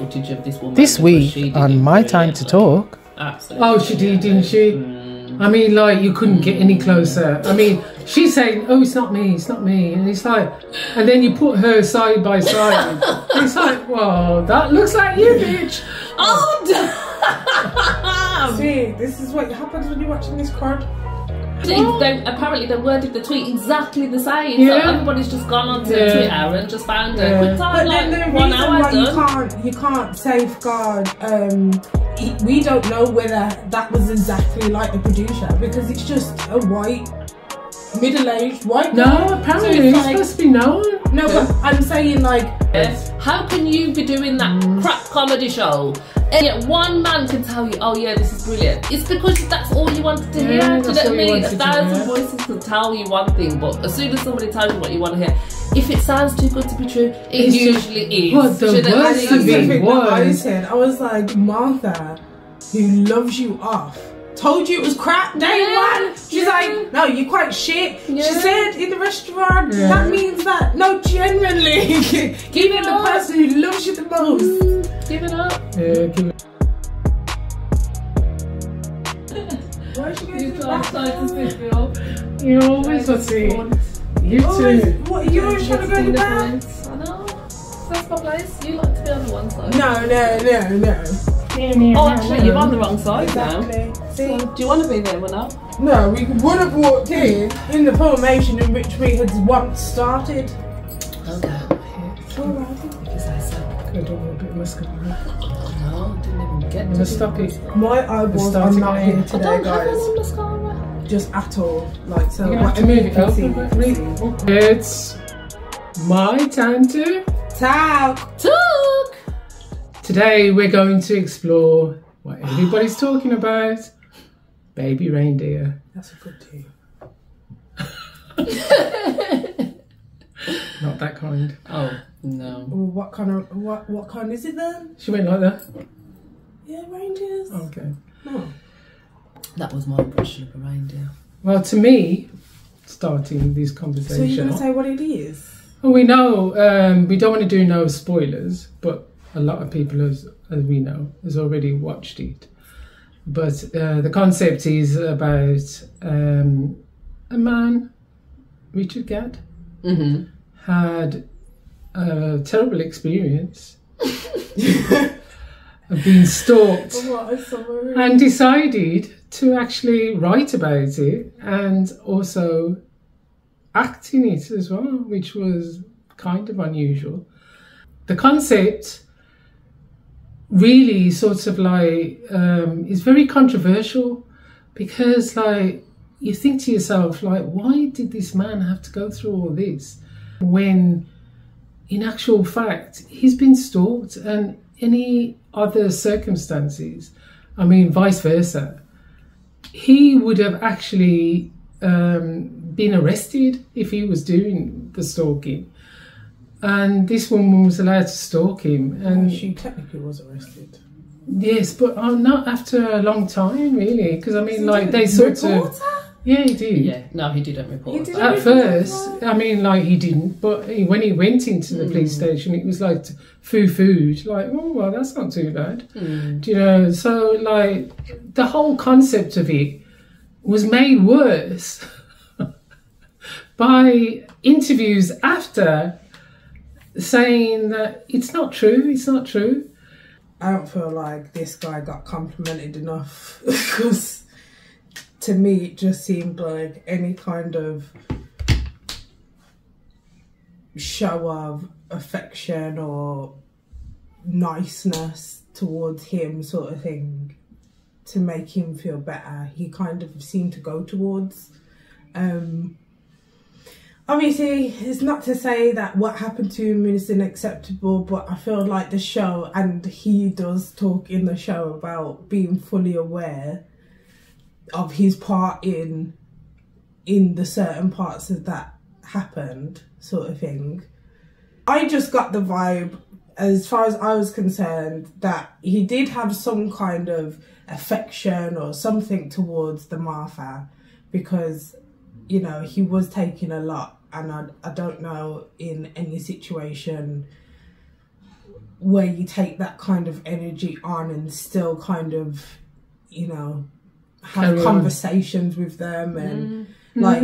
footage of this woman. This week on My Time to Talk. Absolutely. Oh, she did, didn't she? I mean, like, you couldn't get any closer. I mean, she's saying, oh, it's not me, it's not me. And it's like, and then you put her side by side. It's like, well, that looks like you, bitch. Oh, damn. See, this is what happens when you're watching this crowd. Apparently they worded the tweet exactly the same. Yeah. So everybody's just gone onto Twitter and just found a quick time, But like then the 1 reason hour why done. you can't safeguard, we don't know whether that was exactly like the producer, because it's just a white, middle-aged white No, guy. apparently So it's it's like, supposed to be known. no, but I'm saying like, How can you be doing that crap comedy show and yet one man can tell you, oh yeah, this is brilliant? It's because that's all you wanted to hear. Yeah, Do you that's know what I all you mean? wanted to 1,000 hear. voices can tell you one thing, but as soon as somebody tells you what you want to hear, if it sounds too good to be true, it It's usually is. What the Do you know what I worst mean? that's of the it thing that I was. said. I was like, Martha, who loves you off, told you it was crap day one. She's like, no, you're quite shit. She said in the restaurant, that means that. No, genuinely. Give it the person who loves you the most. Give it up. Yeah, give it. Why is she going You to the try bathroom? to sit me up. You always got to see. You Always, too. what, you always trying to go to the bath? I know. That's my place. You like to be on the one side. No. Oh, actually, you're on the wrong side now. Exactly. See? Do you want to be there or not? No, we would have walked in the formation in which we had once started. Okay. Alright. Because I said, Could have a bit of mascara. no, didn't even get I'm to gonna stop it. My eyeballs are starting not again. here I today, don't have guys. any mascara. Just at all. Like, so You're gonna have to whatever move you it can up see, a you bit. can see. It's my time to. Talk. Talk. Today we're going to explore what everybody's talking about. Baby Reindeer. That's a good tune. Not that kind. Oh no. What kind is it then? She went like that. Yeah, reindeers. Okay. No. That was my impression of a reindeer. Well, to me, starting this So you're conversation. gonna say what it is? Well, we know we don't want to do no spoilers, but a lot of people, as we know, has already watched it. But the concept is about a man, Richard Gadd, had a terrible experience of being stalked What a summary. and decided to actually write about it and also act in it as well, which was kind of unusual. The concept really sort of like is very controversial because like you think to yourself like, why did this man have to go through all this when in actual fact he's been stalked, and any other circumstances, I mean vice versa, he would have actually been arrested if he was doing the stalking. And this woman was allowed to stalk him. And She technically was arrested. yes, but not after a long time, really. Because, I mean, like, they sort of... Yeah, he did. Yeah, no, he didn't report. He didn't? At first, I mean, like, he didn't. But when he went into the police station, it was like food. Like, oh, well, that's not too bad. Do you know? So, like, the whole concept of it was made worse by interviews after saying that it's not true. I don't feel like this guy got complimented enough because to me it just seemed like any kind of show of affection or niceness towards him sort of thing to make him feel better, he kind of seemed to go towards. Obviously, it's not to say that what happened to him is unacceptable, but I feel like the show, and he does talk in the show about being fully aware of his part in the certain parts of that happened, sort of thing. I just got the vibe, as far as I was concerned, that he did have some kind of affection or something towards the Martha, because, you know, he was taking a lot. And I don't know in any situation where you take that kind of energy on and still kind of, you know, have conversations with them and like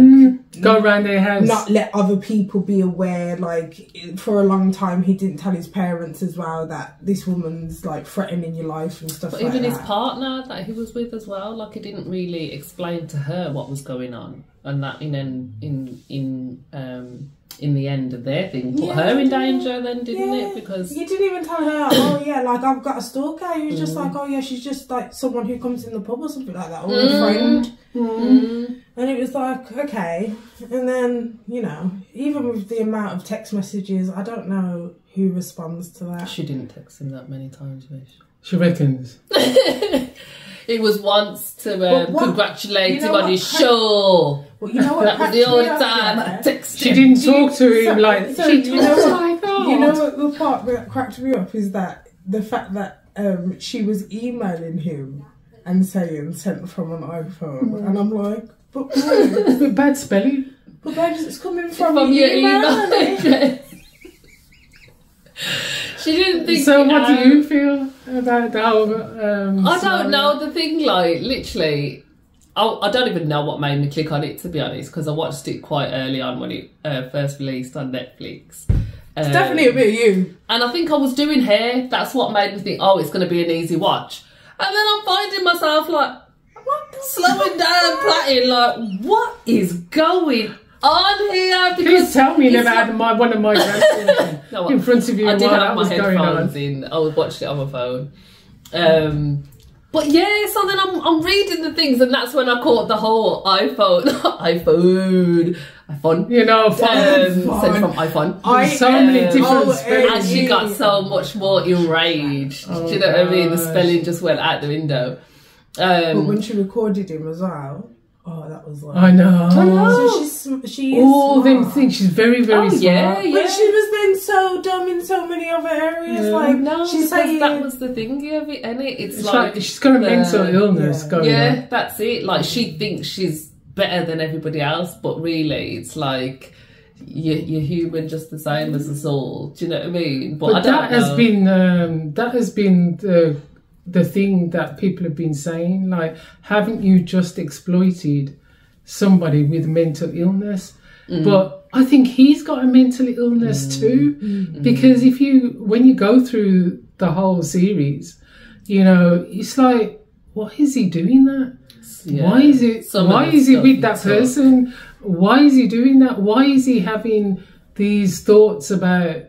go around their house, not let other people be aware. Like for a long time he didn't tell his parents as well that this woman's like threatening your life and stuff. But like even that. his partner that he was with as well, like he didn't really explain to her what was going on, and that in the end of their thing put her in danger then, didn't it? Because you didn't even tell her, oh yeah, like I've got a stalker. He was just like, oh yeah, she's just like someone who comes in the pub or something like that, or a friend. And it was like, okay. And then, you know, even with the amount of text messages, I don't know who responds to that. She didn't text him that many times, Mish. She reckons. It was once to congratulate him on his show. Well, you know what? That was the only time I texted She didn't talk to him like... you know what the part that cracked me up is that the fact that she was emailing him and saying sent from an iPhone. And I'm like, but it's a bit bad spelling. But babes, it's coming from your email address. She didn't think. So what do you feel about the whole I don't know. The thing, like, literally, I don't even know what made me click on it, to be honest, because I watched it quite early on when it first released on Netflix. It's definitely a bit of you. And I think I was doing hair. That's what made me think, oh, it's going to be an easy watch. And then I'm finding myself like, slowing down, plotting, like, what is going on here? Because please tell me about one of my grandchildren in front of you I did while have that my was going headphones on. in. I watched it on my phone. But yeah, so then I'm reading the things, and that's when I caught the whole iPhone. You know, sent from iPhone. So many different spellings. And she got so much more enraged. Do you know what I mean? The spelling just went out the window. But when she recorded him as well, oh, that was like... I know. So she is all smart. them things. She's very, very smart. Yeah. But she was then so dumb in so many other areas. Like, no, she's saying that was the thing of it, and it's like she's got a mental illness going on. Yeah, that's it. Like, she thinks she's better than everybody else, but really, it's like you're human just the same as us all. Do you know what I mean? But that has been the thing that people have been saying. Like, haven't you just exploited somebody with mental illness? But I think he's got a mental illness too, because when you go through the whole series, you know, it's like, why is he doing that? Yeah. Why is he with that person? Why is he doing that? Why is he having these thoughts about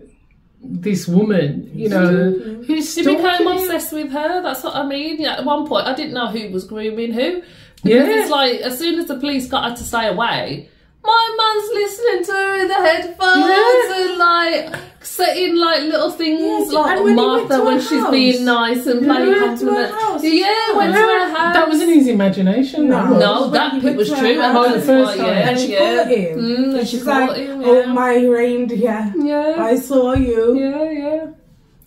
this woman, you know, who's She became obsessed with her. That's what I mean. Yeah, at one point, I didn't know who was grooming who. Because it's like, as soon as the police got her to stay away, my man's listening to her in the headphones and like setting like little things like Martha when she's being nice and playing compliments. Yeah, went to her house. That wasn't his imagination. No, that bit was true. The first time. And she caught him. And she's like, oh, my reindeer. Yeah. I saw you. Yeah.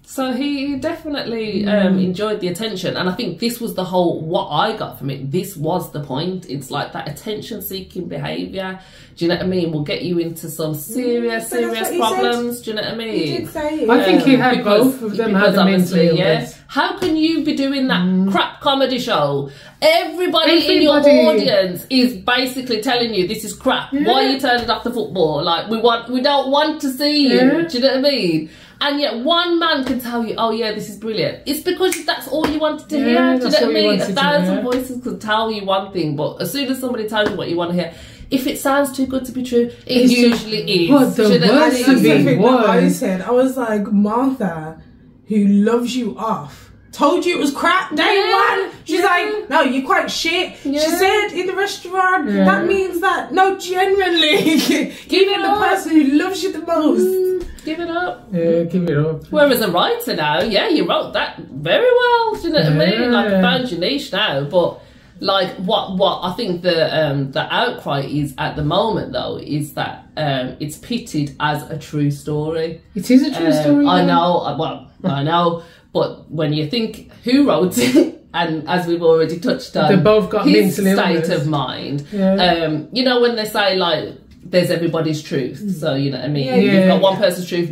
So he definitely enjoyed the attention, and I think this was the whole, what I got from it, this was the point. It's like that attention-seeking behaviour, do you know what I mean, will get you into some serious problems, do you know what I mean? He did say it. I think he had both of them had a mental illness. How can you be doing that crap comedy show? Everybody in your audience is basically telling you this is crap. Why are you turning off the football? Like, we don't want to see you, do you know what I mean? And yet one man can tell you, oh yeah, this is brilliant. It's because that's all you wanted to hear. Do you know what I mean? 1,000 voices could tell you one thing, but as soon as somebody tells you what you want to hear, if it sounds too good to be true, it usually is. What the worst thing I said, I was like, Martha, who loves you off, told you it was crap day one. She's like, no, you're quite shit. She said in the restaurant, that means that, no, genuinely, even the person who loves you the most. Give it up. Yeah, give it up. Whereas a writer now, you wrote that very well. Do you know what I mean? Like, I found your niche now, but like what I think the outcry is at the moment though is that it's pitted as a true story. It is a true story. I know, but when you think who wrote it, and as we've already touched on, they both got his mental state illness. of mind. You know, when they say like there's everybody's truth. So, you know what I mean? Yeah. You've got one person's truth,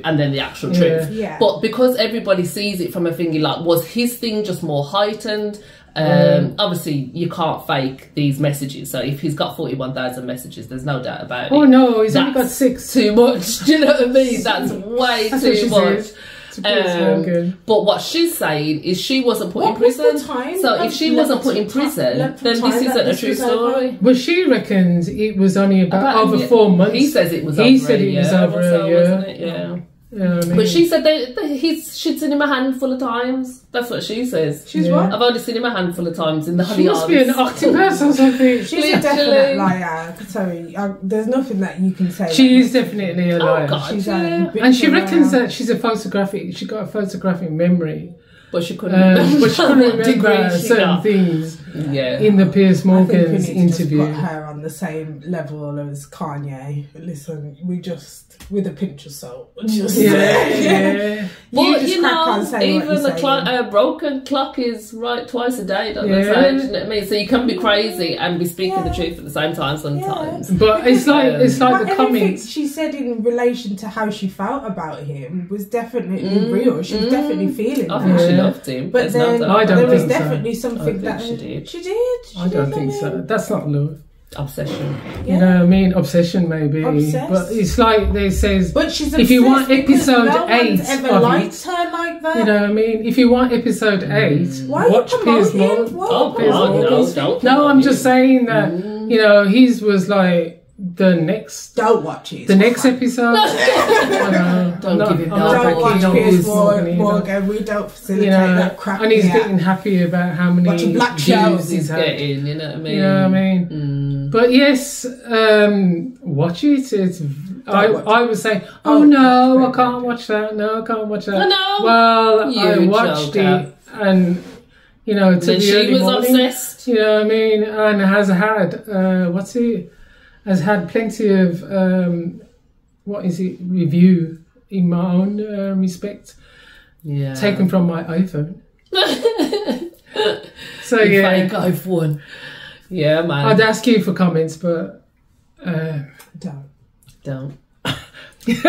and then the actual truth. Yeah. But because everybody sees it from a thingy, like, was his thing just more heightened? Obviously, you can't fake these messages. So if he's got 41,000 messages, there's no doubt about it. Oh no, he's only got 6. Too much. Do you know what I mean? That's way too much. But what she's saying is she wasn't put in prison. So if she wasn't put in prison, then this isn't a true story. Well, she reckons it was only about over 4 months. He says it was over a year. Yeah. But she said she'd seen him a handful of times. That's what she says. She's what? I've only seen him a handful of times in the She must be an octopus or something. She's a definite liar. Sorry, there's nothing that you can say. She is definitely a liar. Oh God, she's and she reckons that she's she got a photographic memory. But she couldn't remember, certain things Yeah. in the Piers I think we Morgan's need to interview. just put her on the same level as Kanye. Listen, we just, with a pinch of salt, just Yeah. But just you crack know, on, say what even you're a broken clock is right twice a day, don't they Yeah. say? Do you know what I mean? So you can be crazy and be speaking the truth at the same time sometimes. But it's like But the everything comments. she said in relation to how she felt about him was definitely real. She was definitely feeling I think that. she loved him. But There's no then doubt I don't there about was think so. definitely something I that think she did. She did. I don't think so. That's not love. Obsession. You know what I mean? Obsession, maybe. Obsessed. But it's like they says. But she's if you want obsessed because episode no 8 one's ever of liked it, her like that. you know what I mean? If you want episode 8, Why watch are you Piers promoting? Morgan. Why Oh, are you God, promoting? don't. No, I'm just saying that, you know, his was like the next Don't watch it. the next episode. Don't give it I'm no not Don't that watch keen on Piers Piers Morgan either. Morgan. We don't facilitate You know, that crap. and he's yeah. getting happy about how many Watching black views shows he's had. Getting, you know what I mean? You know what I mean? But yes, watch it. It's I would say, oh no, I can't watch that. No, I can't watch that. I know. Well, You I watched joker. it, and you know, to Then the she early was morning. obsessed. You know what I mean? And has had has had plenty of review in my own respect, Yeah. taken from my iPhone. So You yeah, fake iPhone. Yeah, man. I'd ask you for comments, but Don't. You're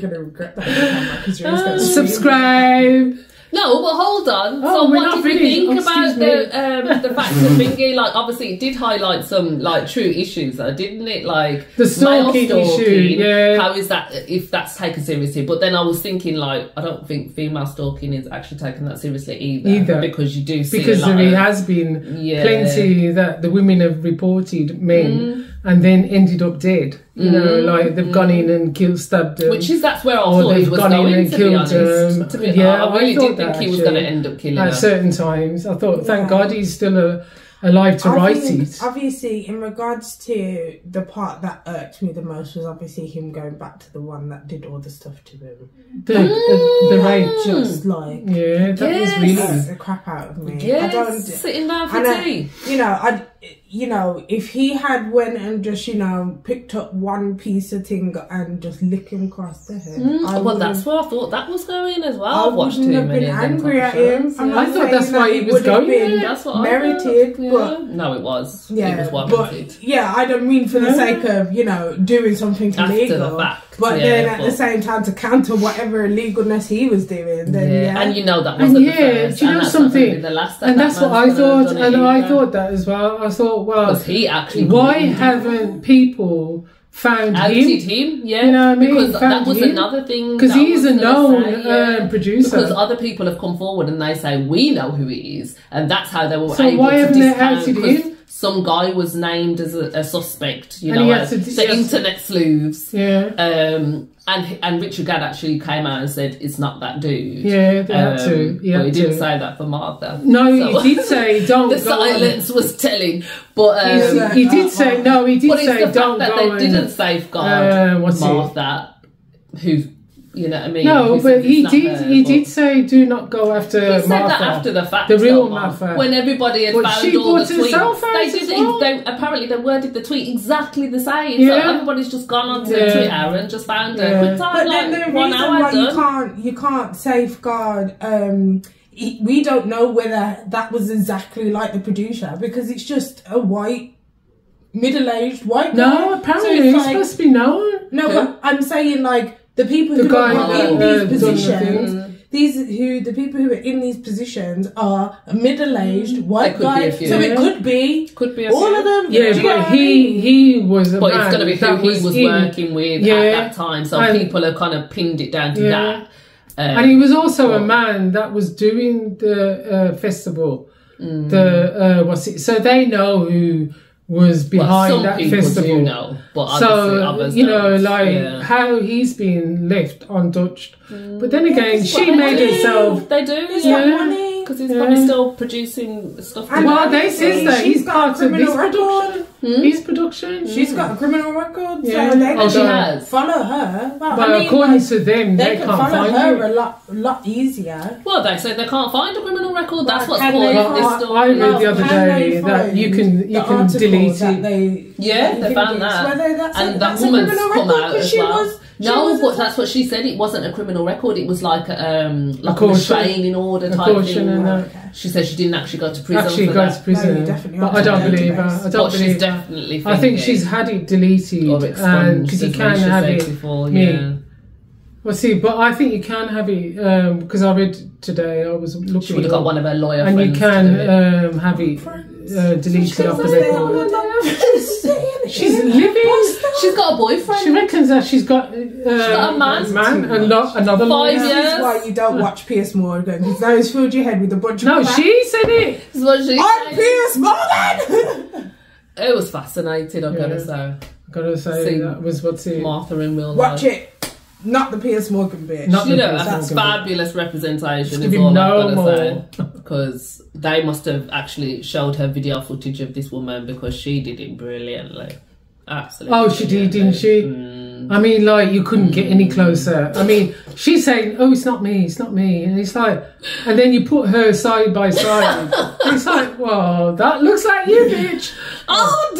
gonna regret that because you're gonna subscribe. No, but hold on. Oh, So we're what not did you finished. think Excuse about the fact that thingy, like, obviously it did highlight some, like, true issues though, didn't it? Like, The stalking male issue, stalking, yeah. how is that, if that's taken seriously? But then I was thinking, like, I don't think female stalking is actually taken that seriously either. Because you do see because a lot there of, has been Yeah. plenty that the women have reported men and then ended up dead. You know, like they've gone in and stabbed them. that's where I or thought he they've was gone in going, and to be killed honest. them. I I really thought did think that, he was actually, going to end up killing at her. certain times. I thought, thank God he's still alive to I write think, it. obviously, in regards to the part that irked me the most was obviously him going back to the one that did all the stuff to him. The rape. Just like Yeah, that was Yes. really. the crap out of me. Yes, I don't. sitting down for And tea. you know, if he had went and just, you know, picked up one piece of thing and just licked him across the head, Well, that's where I thought that was going as well. I I've watched wouldn't too have many been of them angry type at of him. shows, I'm yeah. not I thought saying that's that why he it was would have going been there. That's what I merited, thought, but yeah. No, it was. yeah, It was but warranted. yeah, I don't mean for the sake of, you know, doing something After illegal. the fact, But yeah, then at but- the same time to counter whatever illegalness he was doing, then yeah. And you know that And wasn't yeah, the first, do you and know that's not gonna something? be the last that And that's that what I man's gonna thought, have done and it I either. thought that as well. I thought, well, Because he actually why believed haven't people found outed him? him, yeah. You know what I mean? Because that Found was him. another thing. Because that I he's was a gonna known say, yeah. producer. Because other people have come forward and they say, we know who he is. And that's how they were So able why to haven't they discount. outed 'Cause him? some guy was named as a suspect, you And know, he had to- the he had to- internet sleuths. Yeah. And Richard Gadd actually came out and said it's not that dude. Yeah, they had to. He but had he didn't to. say that for Martha. No, So- he did say don't the go on. silence was telling, but He did say no. He did but it's say the don't fact that go. they didn't safeguard what's it? Martha, who, you know what I mean? No, who but said he it's not did. her, He but- did say do not go after He said Martha. that after the fact, The real though, Mark. Martha. When everybody had But found she all the brought herself tweets, out they as did. well. Apparently, they worded the tweet exactly the same. Yeah. So everybody's just gone onto Yeah. Twitter and just found a Yeah. quick time. But like, then the 1 reason hour why done. you can't safeguard, we don't know whether that was exactly like the producer because it's just a white middle-aged white guy. No, apparently it's he's supposed to be known. No, but I'm saying like the people who are in these positions. The people who are in these positions are a middle-aged white guy. So it could be all of them. Yeah, but he was a man. But it's going to be who he was working with at that time. So people have kind of pinned it down to that. And he was also a man that was doing the festival. So they know who was behind that festival. Do know, but others don't. How he's been left untouched. But then again, she made herself. They do, because he's probably still producing stuff. Well, they say that he's part of this production. His production. She's got a criminal record, Yeah. so they she has. follow her. But according to them, they can can't follow find her you. a lot easier. Well, they say they can't find a criminal record. That's what's can causing they this find- story. I read the other day that you can delete it. They found that. And that woman's come out as well. No, but that's what she said. It wasn't a criminal record. It was like a restraining order type thing. She said she didn't actually go to prison for that. To prison. But I don't believe her. She's definitely I think she's had it deleted. Because you can have it. Well, see, but I think you can have it because I read today. I was looking. She would have got one of her lawyer and friends. You can have it deleted off the record. She's living. She's got a boyfriend. She reckons that she's got a man and not another 5 years. This is why you don't watch Piers Morgan, because now he's filled your head with a bunch of crap. She said it. This is what she I'm Piers Morgan. It was fascinating. I've got to say. That was what's it. Martha in real life. Watch it. Not the Piers Morgan bit. That's fabulous representation is all I've got to say. Because they must have actually showed her video footage of this woman because she did it brilliantly. Absolutely. Oh, she did, didn't she? I mean, like, you couldn't get any closer. I mean, she's saying, oh, it's not me. And it's like, and then you put her side by side. It's like, well, that looks like you, bitch. Oh,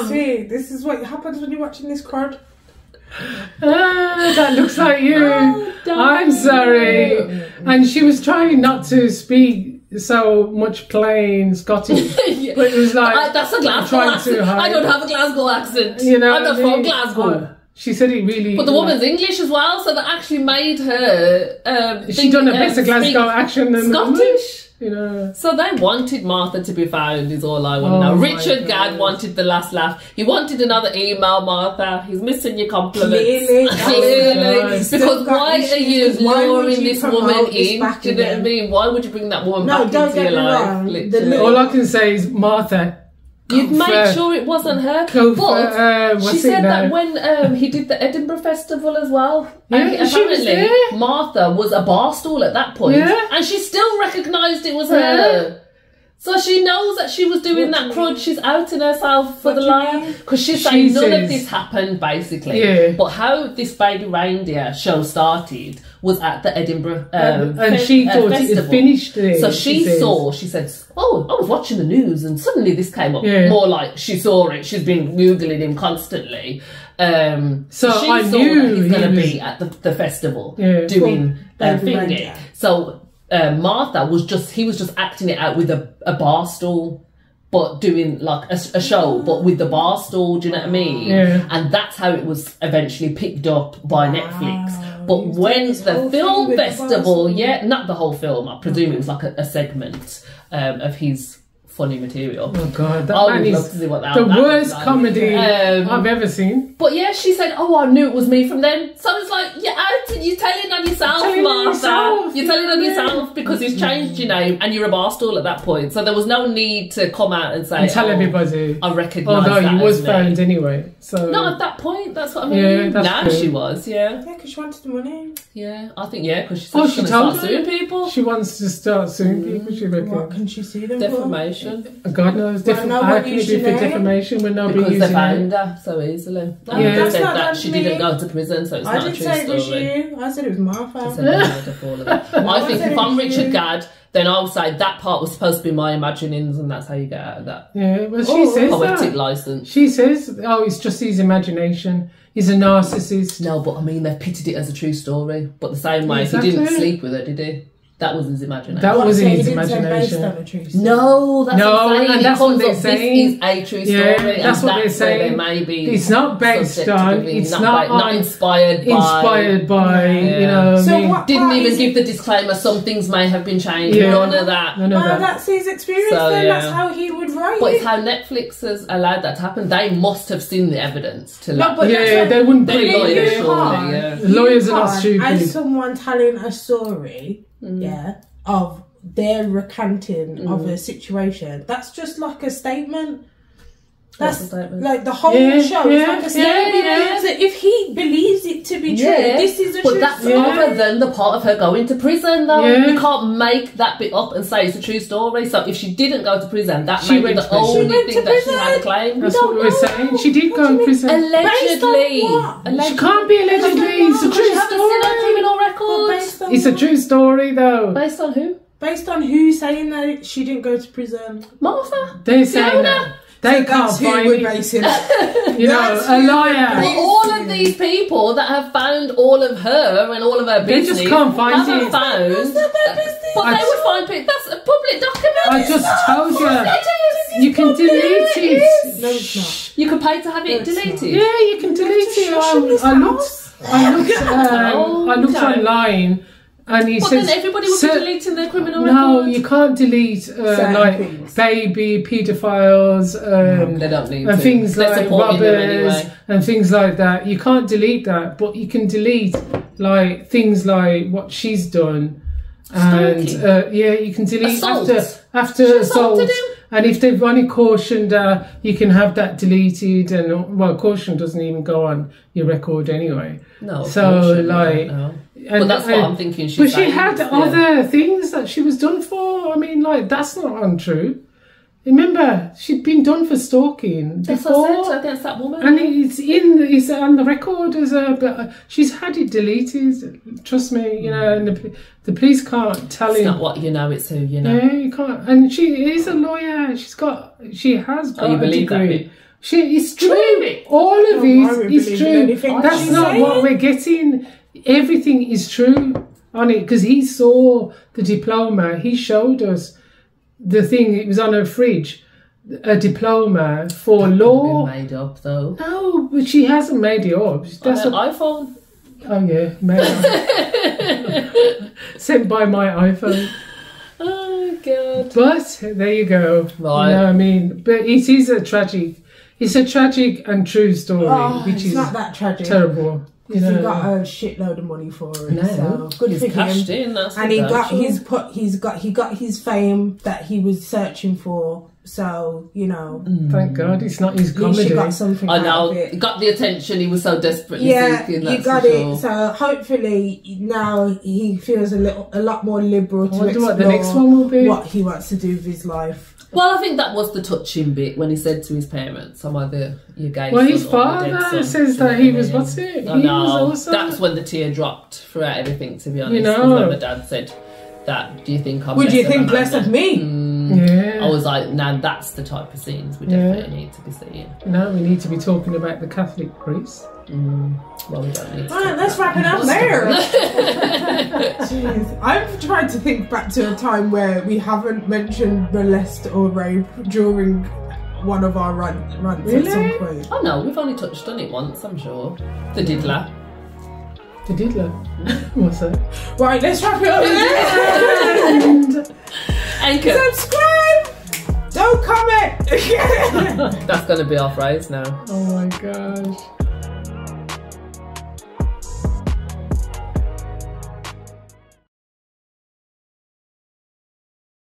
damn. See, this is what happens when you're watching this crowd. That looks like you. I'm sorry. And she was trying not to speak so much plain Scottish, but it was like that's a Glasgow accent. I don't have a Glasgow accent. I'm not from Glasgow. She said it really. But the woman's English as well, so that actually made her. She done a better Glasgow accent than Scottish. So they wanted Martha to be found is all I want to know. Richard Gadd wanted the last laugh. He wanted another email, Martha. He's missing your compliments. Clearly. Because why are you luring this woman in? Do you know what I mean? Why would you bring that woman back into your life? All I can say is, Martha, you'd make sure it wasn't her. But she said that when he did the Edinburgh Festival as well. Apparently Martha was a bar stool at that point, and she still recognised it was her. So she knows that she was doing that crud. She's outing herself for the lie because she's saying none of this happened basically. But how this Baby Reindeer show started was at the Edinburgh and she thought it had finished there. So she said, oh, I was watching the news and suddenly this came up. More like she saw it. She's been Googling him constantly. So she I saw knew that he's going to be at the festival doing thingy. So Martha was just acting it out with a bar stool, but doing like a show, but with the bar stool. Do you know what I mean? And that's how it was eventually picked up by Netflix. But when the film festival, not the whole film, I presume it was like a segment of his funny material. Oh God, that I man would is love to see what that the was worst like. comedy I've ever seen. But she said, oh, I knew it was me from then. So it's like, you're telling on yourself, Martha. You're telling on yourself because he's changed your name and you're a bar stool at that point. So there was no need to come out and say, tell everybody. I recognise Although that you was as found me. anyway. So not at that point, that's what I mean. Now she was, because she wanted the money. Yeah, I think, because she said she's going to start suing people. She wants to start suing people, she reckons. What can she sue them Defamation. God knows. How can it be for defamation when nobody because using they found her so easily. They said that she didn't go to prison, so it's not a true story. I didn't say it was you. I said it was Martha. I think if I'm Richard Gadd, then I'll say that part was supposed to be my imaginings, and that's how you get out of that. Yeah, well, she says poetic that. license. She says, oh, it's just his imagination. He's a narcissist. No, but I mean, they've pitted it as a true story. But the same way, he didn't sleep with her, did he? That was his imagination. That was in his He didn't say based imagination. on a true story. No, that's No, what I'm saying. and It that's what comes they're up, saying. This is a true Yeah, story. that's and what they're where saying. There may be It's not based subject to on. giving, It's not not inspired by. inspired by. Yeah. You know. So I mean, what Didn't part even is give it- the disclaimer. Some things may have been changed. Yeah. None of that. None of Well, that. that's his experience So, then. yeah. That's how he would write But it. it's how Netflix has allowed that to happen. They must have seen the evidence to No, like. but Yeah, that's they wouldn't They're put it lawyers, in. surely, yeah. The lawyers are not As stupid. someone telling a story, yeah, of their recanting of a situation, that's just like a statement. What's That's the statement? like the whole Yeah, show is yeah, like a statement. yeah. So if he believes it to be true, Yeah, this is a but true that's story. other than the part of her going to prison, though. Yeah. You can't make that bit up and say it's a true story. So if she didn't go to prison, that She may be went the to prison. only She went thing to that she had a prison. claim. That's we what don't we're know. saying. She did go in prison. Allegedly. Based She can't be allegedly. It's a Because true you haven't seen her story. criminal But record. based on It's a what? true story, though. Based on who? Based on who saying that she didn't go to prison? Martha. They're saying Fiona. that. They can't That's who find we're it. basing it. You know, That's a who liar. But we're all of these people that have found all of her and all of her They business just can't find haven't it. found. That's not their business. But I- they would find people. That's a public document. I just told you. It is. You can delete it. No, it's not. You can pay to have it No, it's deleted. Yeah, you can delete it. I looked Okay. online, and he But says. then everybody would be deleting their criminal No, record. you can't delete Certain like things. baby paedophiles They don't need and to. things They're like supporting them robbers anyway. and things like that. You can't delete that, but you can delete like things like what she's done. And Stalking. yeah, you can delete Assault. after She assault. assaulted him. And if they've only cautioned her, you can have that deleted. And well, caution doesn't even go on your record anyway. No. of So, course you like, don't know. And, But that's what I'm thinking. She's But she saying, had yeah. other things that she was done for. I mean, like, that's not untrue. Remember, she'd been done for stalking That's before. what I said against that woman. And it's on the record as a, but she's had it deleted. Trust me, you know. And the police can't tell It's him. not what you know, it's who you know. Yeah, you can't. And she is a lawyer. She has got Oh, you a believe that degree. bit? It's true. Believe it. All of Why it would is believe true. anything That's she's not what saying? we're getting. Everything is true on it because he saw the diploma. He showed us the thing. It was on her fridge. A diploma for law. Been made up though. No, but she hasn't made it up. That's On what, an iPhone. oh yeah, sent by my iPhone. Oh god. But there you go. Right. You know what I mean? But it is a tragic. It's a tragic and true story, Oh, which it's is not that tragic. terrible. You He know. got a shitload of money for it. No. So good He's for cashed him. in. That's And he got substantial. he got his fame that he was searching for. So, you know, Thank God it's not his at least comedy. you got something I out know. of He it. got the attention he was so desperately Yeah, seeking. you That's got for it. sure. So hopefully now he feels a lot more liberal to wonder explore what the next one will be. what he wants to do with his life. Well, I think that was the touching bit when he said to his parents, "I'm either your gay Well, son his or your dead father son." says that he was, what's it? I He know. was also. That's when the tear dropped throughout everything, to be honest. know. Because when my dad said that, do you think I'm Would you less think of a less man of than-" me? Yeah. I was like, now that's the type of scenes we Yeah. definitely need to be seeing. Now we need to be talking about the Catholic priest. Well, we don't need to. Alright, talk let's about wrap it up that. there. Jeez. I've tried to think back to a time where we haven't mentioned molest or rape during one of our rants at some Really? point. Oh no, we've only touched on it once, I'm sure. The diddler. The diddler. What's that? Right, let's wrap it up there. And Anchor. Subscribe! Don't comment! That's going to be our phrase now. oh my gosh.